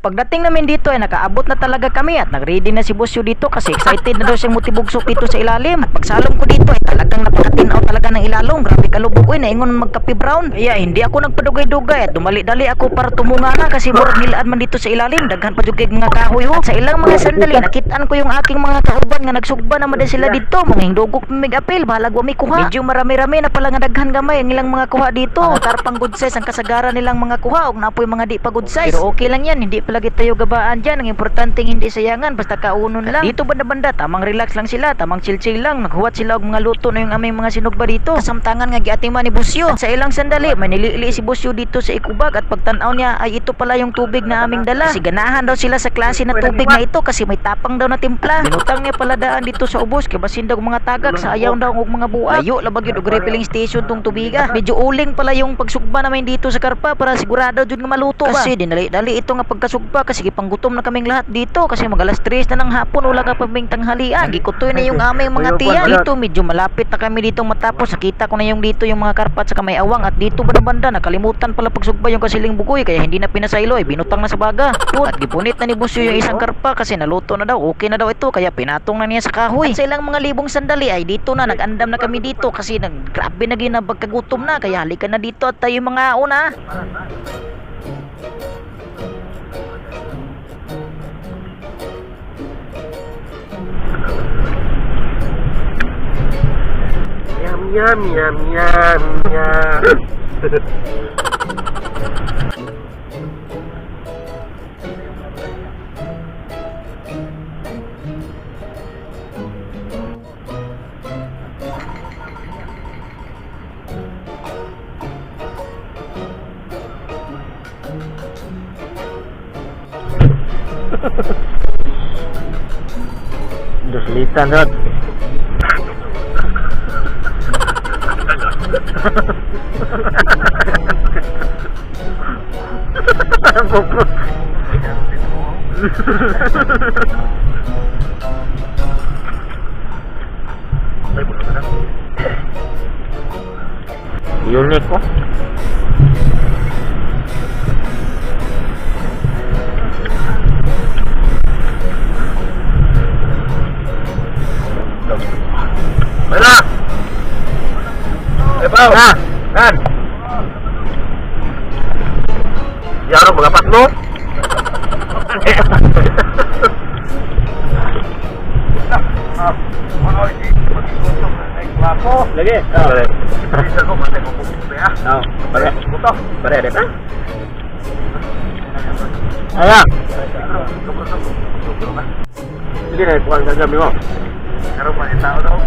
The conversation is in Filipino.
Pagdating namin dito ay nakaabot na talaga kami at nag-ready na si Busyo dito kasi excited na daw siyang mutibugsok dito sa ilalim. At pagsalom ko dito ay talagang napakatinaw talaga ng ilalong. Grabe kalubog ko, naingon magkape brown. Kaya hindi ako nagpadugay-dugay at dumali-dali ako para tumunga na kasi murag nilaan man dito sa ilalim. Daghan pa jugig mga kahoy ho. At sa ilang mga sandali nakitaan ko yung aking mga kauban nga nagsugba naman din sila dito. Mga hindugok mig-apil, bahala wa mi kuha. Medyo marami-rami na pala nga daghan gamay ang ilang mga kuha dito. Tarpang good size ang kasagaran nilang mga kuha og napoy mga di pa good size. Pero okay lang yan, hindi palagi tayo gabaan dyan. Ang importanteng hindi sayangan, basta kaunon lang. Dito banda-banda, tamang relax lang sila, tamang chill-chill lang. Naghuwat sila og mga luto na yung aming mga sinugba dito. Kasamtangan nga giating man ni Busyo. Sa ilang sandali, may nilili si Busyo dito sa ikubag at pagtanaw niya ay ito pala yung tubig na aming dala. Kasi ganahan daw sila sa klase na tubig na ito kasi may tapang daw na timpla. Binutang niya pala daan dito sa ubos kay basin daw mga tagak sa ayaw daw og mga buak. Layo labag yun og refilling station tong tubiga. Medyo uling pala yung pagsugba namin dito sa karpa para sigurado jud nga maluto ba. Kasi dinali-dali ito nga pagkasugba kasi gipanggutom na kaming lahat dito kasi mag-alas 3 na ng hapon wala ka paming tanghalian. Gikutoy na yung aming mga tiyan. Dito medyo malapit na kami dito matapos. Nakita ko na yung dito yung mga karpat sa kamay awang at dito banda nakalimutan pala pagsugba yung kasiling bugoy kaya hindi na pinasaylo ay binutang na sa baga. At gipunit na ni Busyo yung isang karpa kasi naluto na daw. Okay na daw ito kaya pinatong na niya sa kahoy. At sa ilang mga libong sandali ay dito na nag-andam na kami dito kasi grabe na ginabagkagutom na kaya halika na dito at tayo mga una. Yum, yum, yum, yum. Dos litan Rod. Unik ko. Mana? Pao. Kan. Yaro mengapat lo? Lagi. Boleh. Bisa kok mate ngomong ya. Oh, boleh. Butuh. Boleh deh, Pak. Ayo. Sige na, kuha nga kami mo. Karon pa tao daw.